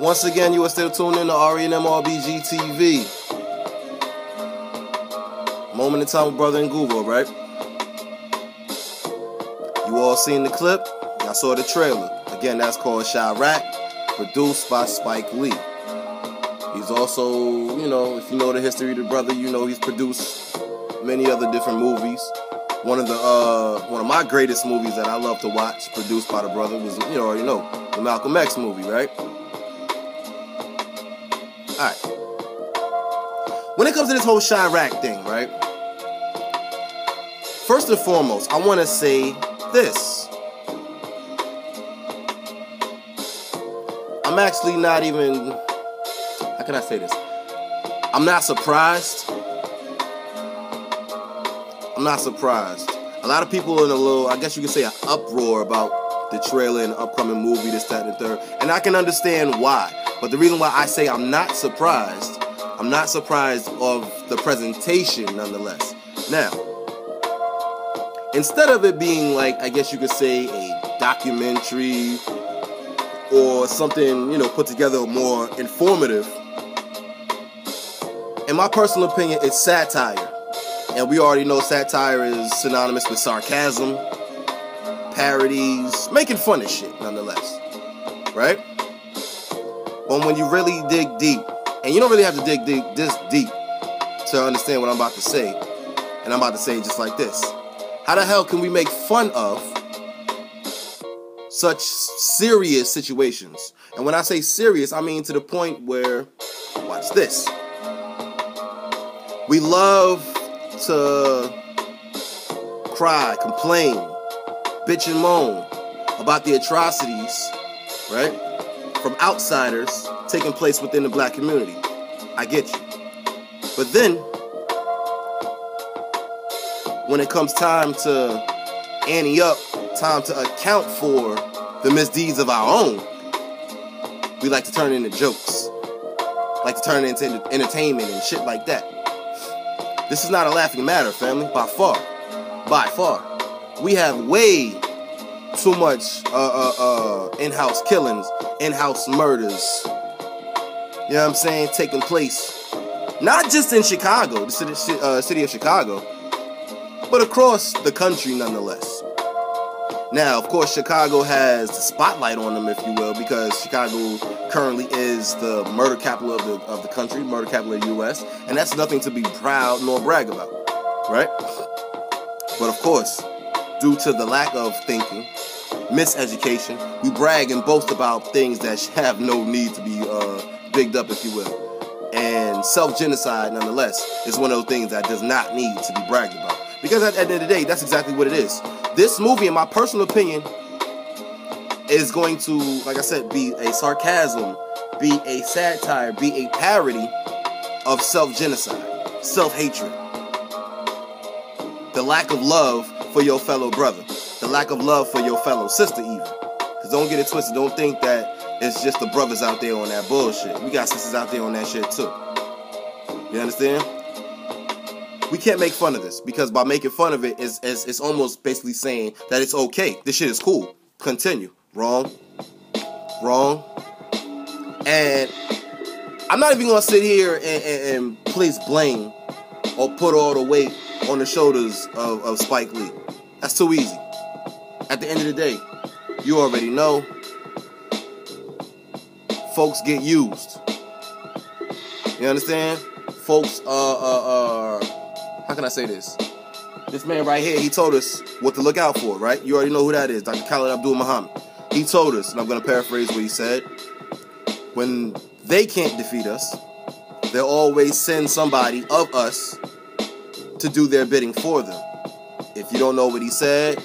Once again, you are still tuned in to RENMRBG TV. Moment in time with Brother and Guvo, right? You all seen the clip. Y'all saw the trailer. Again, that's called CHIRAQ, produced by Spike Lee. He's also, you know, if you know the history of the brother, you know he's produced many other different movies. One of my greatest movies that I love to watch, produced by the brother, was, you already know, the Malcolm X movie, right? Alright. When it comes to this whole CHIRAQ thing, right? First and foremost, I want to say this. I'm actually not even, how can I say this? I'm not surprised. I'm not surprised. A lot of people are in a little, I guess you could say, an uproar about the trailer and the upcoming movie, this, that, and the third. And I can understand why. But the reason why I say I'm not surprised of the presentation nonetheless. Now, instead of it being like, I guess you could say, a documentary or something, you know, put together more informative, in my personal opinion, it's satire. And we already know satire is synonymous with sarcasm, parodies, making fun of shit, nonetheless. Right? But when you really dig deep, and you don't really have to dig this deep to understand what I'm about to say, and I'm about to say it just like this. How the hell can we make fun of such serious situations? And when I say serious, I mean to the point where, watch this. We love to cry, complain, bitch and moan about the atrocities, right, from outsiders taking place within the black community. I get you. But then, when it comes time to ante up, time to account for the misdeeds of our own, we like to turn it into jokes. Like to turn it into entertainment and shit like that. This is not a laughing matter, family, by far. By far. We have way too much in-house killings, in-house murders, you know what I'm saying, taking place. Not just in Chicago, the city of Chicago, but across the country nonetheless. Now, of course, Chicago has the spotlight on them, if you will, because Chicago currently is the murder capital of the country, murder capital of the U.S., and that's nothing to be proud nor brag about, right? But of course, due to the lack of thinking, miseducation, we brag and boast about things that have no need to be bigged up, if you will. And self-genocide, nonetheless, is one of those things that does not need to be bragged about. Because at the end of the day, that's exactly what it is. This movie, in my personal opinion, is going to, like I said, be a sarcasm, be a satire, be a parody of self-genocide, self-hatred. The lack of love for your fellow brother. The lack of love for your fellow sister, even. Because don't get it twisted. Don't think that it's just the brothers out there on that bullshit. We got sisters out there on that shit, too. You understand? We can't make fun of this, because by making fun of it, it's almost basically saying that it's okay. This shit is cool. Continue. Wrong. Wrong. And I'm not even going to sit here and place blame or put all the weight on the shoulders of Spike Lee. That's too easy. At the end of the day, you already know, folks get used. You understand? Folks how can I say this? This man right here, he told us what to look out for, right? You already know who that is, Dr. Khalid Abdul Muhammad. He told us, and I'm going to paraphrase what he said, when they can't defeat us, they'll always send somebody of us to do their bidding for them. If you don't know what he said,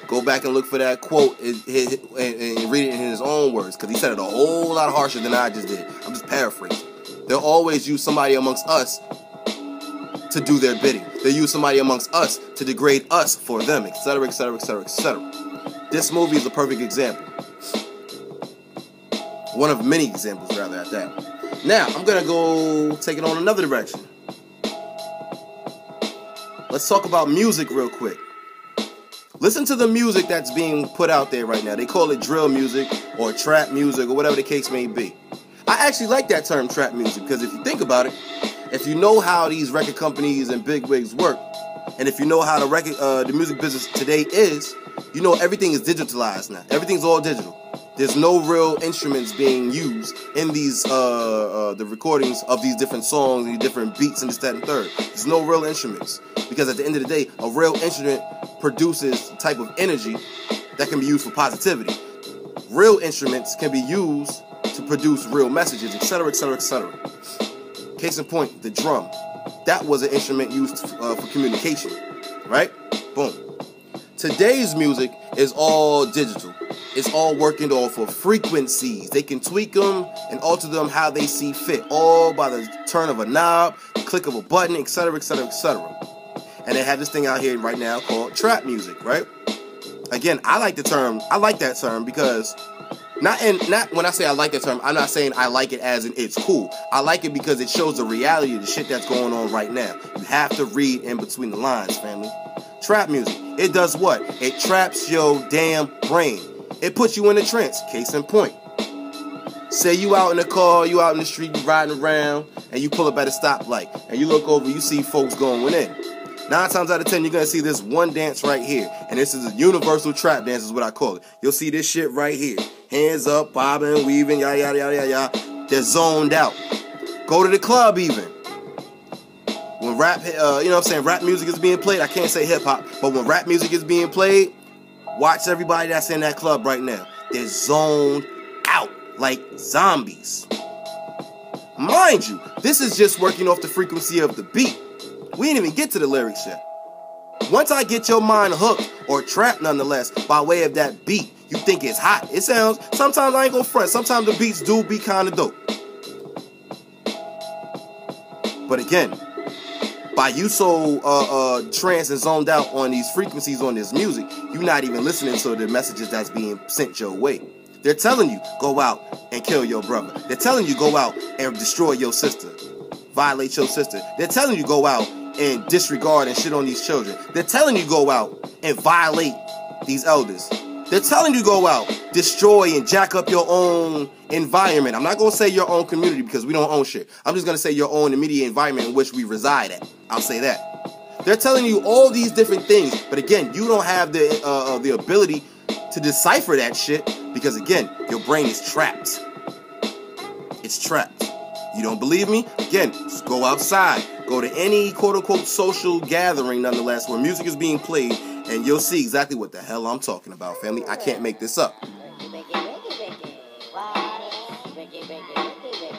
go back and look for that quote and read it in his own words, because he said it a whole lot harsher than I just did. I'm just paraphrasing. They'll always use somebody amongst us to do their bidding. They use somebody amongst us to degrade us for them, etc., etc., etc., etc. This movie is a perfect example. One of many examples, rather, at that. Now, I'm going to go take it on another direction. Let's talk about music real quick. Listen to the music that's being put out there right now. They call it drill music or trap music or whatever the case may be. I actually like that term, trap music, because if you think about it, if you know how these record companies and bigwigs work, and if you know how the music business today is, you know everything is digitalized now. Everything's all digital. There's no real instruments being used in these the recordings of these different songs and different beats and this, that, and third. There's no real instruments, because at the end of the day, a real instrument produces a type of energy that can be used for positivity. Real instruments can be used to produce real messages, etc., etc., etc. Case in point, the drum. That was an instrument used for communication, right? Boom. Today's music is all digital. It's all working off of frequencies. They can tweak them and alter them how they see fit, all by the turn of a knob, the click of a button, etc., etc., etc. And they have this thing out here right now called trap music, right? Again, I like that term because not when I say I like that term, I'm not saying I like it as in it's cool. I like it because it shows the reality of the shit that's going on right now. You have to read in between the lines, family. Trap music, it does what? It traps your damn brain. It puts you in a trance. Case in point. Say you out in the car, you out in the street, you riding around, and you pull up at a stoplight, and you look over, you see folks going in. 9 times out of 10, you're going to see this one dance right here. And this is a universal trap dance is what I call it. You'll see this shit right here. Hands up, bobbing, weaving, yada, yada, yada, yada. They're zoned out. Go to the club even. When rap, you know what I'm saying, rap music is being played. I can't say hip-hop, but when rap music is being played, watch everybody that's in that club right now. They're zoned out like zombies. Mind you, this is just working off the frequency of the beat. We didn't even get to the lyrics yet. Once I get your mind hooked, or trapped nonetheless, by way of that beat, you think it's hot. It sounds, sometimes I ain't gonna front, sometimes the beats do be kind of dope. But again, by you so tranced and zoned out on these frequencies on this music, you're not even listening to the messages that's being sent your way. They're telling you, go out and kill your brother. They're telling you, go out and destroy your sister, violate your sister. They're telling you, go out and disregard and shit on these children. They're telling you, go out and violate these elders. They're telling you, go out, destroy and jack up your own environment. I'm not going to say your own community because we don't own shit. I'm just going to say your own immediate environment in which we reside at. I'll say that. They're telling you all these different things, but again, you don't have the ability to decipher that shit because again, your brain is trapped. It's trapped. You don't believe me? Again, just go outside. Go to any quote-unquote social gathering, nonetheless, where music is being played, and you'll see exactly what the hell I'm talking about, family. I can't make this up.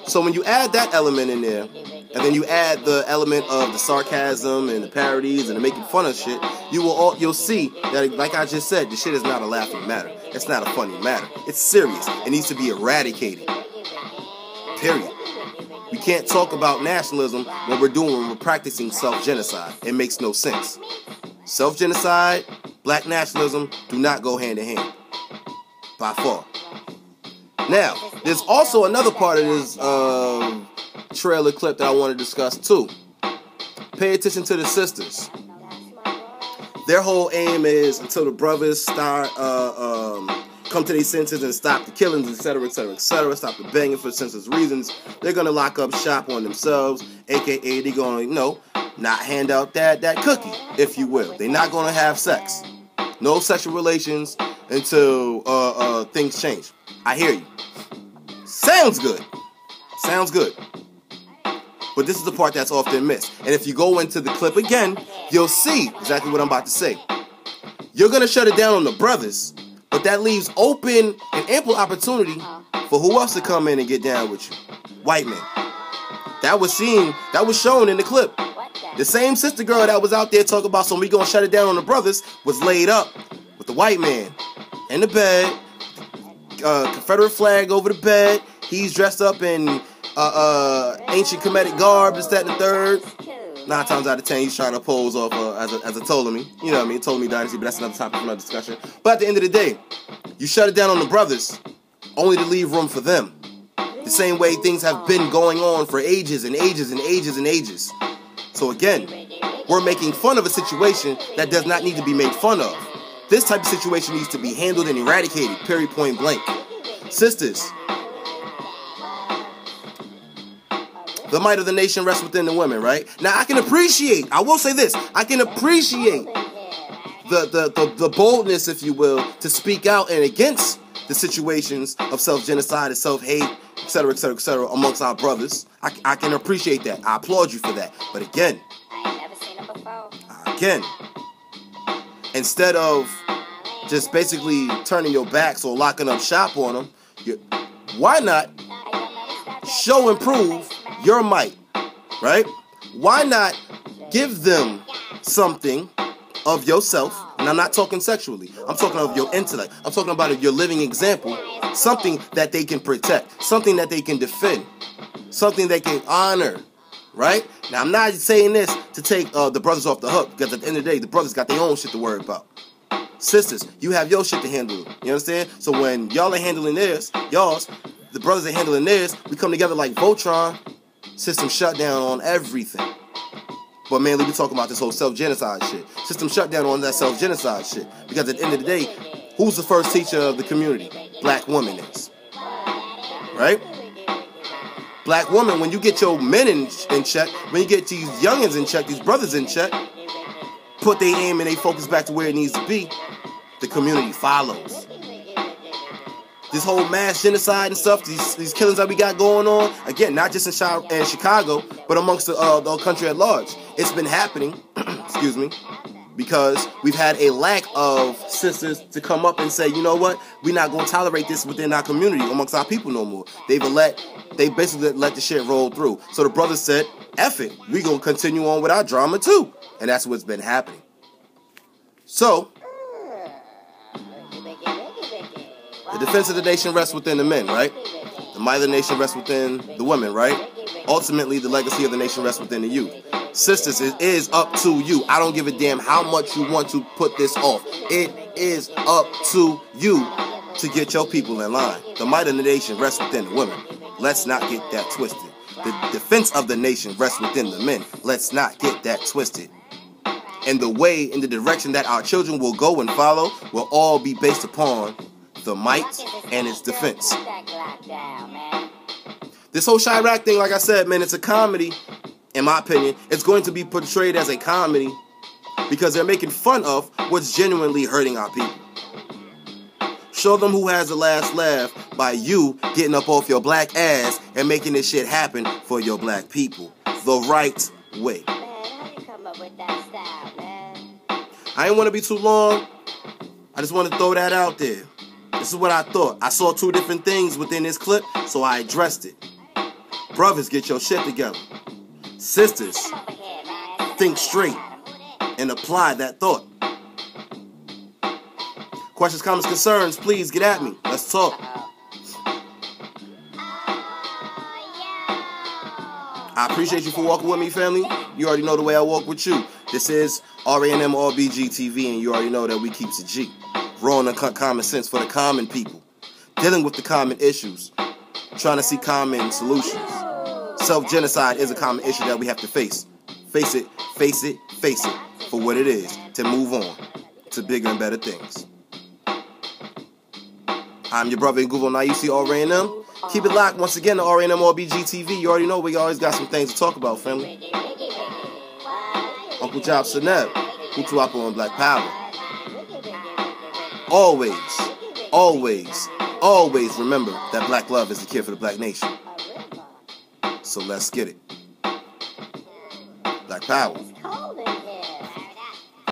So when you add that element in there, and then you add the element of the sarcasm and the parodies and the making fun of shit, you'll see that, like I just said, the shit is not a laughing matter. It's not a funny matter. It's serious. It needs to be eradicated. Period. We can't talk about nationalism when we're practicing self-genocide. It makes no sense. Self-genocide, black nationalism do not go hand in hand. By far. Now, there's also another part of this trailer clip that I want to discuss too. Pay attention to the sisters. Their whole aim is until the brothers start come to their senses and stop the killings, etc., etc., etc., stop the banging for senseless reasons, they're going to lock up shop on themselves, aka they're going to, not hand out that cookie, if you will. They're not going to have sex. No sexual relations until things change. I hear you. Sounds good. Sounds good. But this is the part that's often missed. And if you go into the clip again, you'll see exactly what I'm about to say. You're going to shut it down on the brothers, but that leaves open and ample opportunity for who else to come in and get down with you. White men. That was shown in the clip. The same sister girl that was out there talking about, so we gonna shut it down on the brothers, was laid up with the white man in the bed, Confederate flag over the bed. He's dressed up in ancient Kemetic garb, this, that, and the third. 9 times out of 10, he's trying to pose off as a Ptolemy. You know what I mean? Ptolemy dynasty, but that's another topic for another discussion. But at the end of the day, you shut it down on the brothers, only to leave room for them. The same way things have been going on for ages and ages and ages and ages. So again, we're making fun of a situation that does not need to be made fun of. This type of situation needs to be handled and eradicated, period, point blank. Sisters, The might of the nation rests within the women, right? Now, I will say this, I can appreciate the boldness, if you will, to speak out and against the situations of self-genocide and self-hate, etc., etc., etc., amongst our brothers. I can appreciate that. I applaud you for that. But again, instead of just basically turning your backs or locking up shop on them, why not show and prove your might, right? Why not give them something of yourself? And I'm not talking sexually. I'm talking of your intellect. I'm talking about your living example. Something that they can protect. Something that they can defend. Something they can honor. Right? Now, I'm not saying this to take the brothers off the hook, because at the end of the day, the brothers got their own shit to worry about. Sisters, you have your shit to handle. You understand? So when y'all are handling theirs, the brothers are handling theirs, we come together like Voltron, system shutdown on everything. But mainly we talking about this whole self-genocide shit. System shutdown on that self-genocide shit. Because at the end of the day, who's the first teacher of the community? Black woman is. Right? Black woman, when you get your men in check, when you get these youngins in check, these brothers in check, put their aim and they focus back to where it needs to be, the community follows. This whole mass genocide and stuff, these killings that we got going on, again, not just in Chicago, but amongst the country at large. It's been happening, excuse me, because we've had a lack of sisters to come up and say, you know what, we're not going to tolerate this within our community, amongst our people no more. They basically let the shit roll through. So the brothers said, F it, we going to continue on with our drama too. And that's what's been happening. So, the defense of the nation rests within the men, right? The might of the nation rests within the women, right? Ultimately, the legacy of the nation rests within the youth. Sisters, it is up to you. I don't give a damn how much you want to put this off. It is up to you to get your people in line. The might of the nation rests within the women. Let's not get that twisted. The defense of the nation rests within the men. Let's not get that twisted. And the way, in the direction that our children will go and follow will all be based upon the might and its defense. This whole CHIRAQ thing, like I said, man, it's a comedy, in my opinion. It's going to be portrayed as a comedy because they're making fun of what's genuinely hurting our people. Show them who has the last laugh by you getting up off your black ass and making this shit happen for your black people the right way. I ain't want to be too long. I just want to throw that out there. This is what I thought. I saw two different things within this clip, so I addressed it. Brothers, get your shit together. Sisters, think straight and apply that thought. Questions, comments, concerns, please get at me. Let's talk. I appreciate you for walking with me, family. You already know the way I walk with you. This is RANM RBG TV, and you already know that we keeps it G. Raw and common sense for the common people. Dealing with the common issues. Trying to see common solutions. Self-genocide is a common issue that we have to face. Face it, face it, face it. For what it is. To move on to bigger and better things. I'm your brother in Google. Now you see RANM. Keep it locked once again to RANM RBG TV. You already know we always got some things to talk about, family. Uncle Job Seneb. Hutuapo on Black Power. Always, always, always remember that black love is the cure for the black nation. So let's get it. Black Power.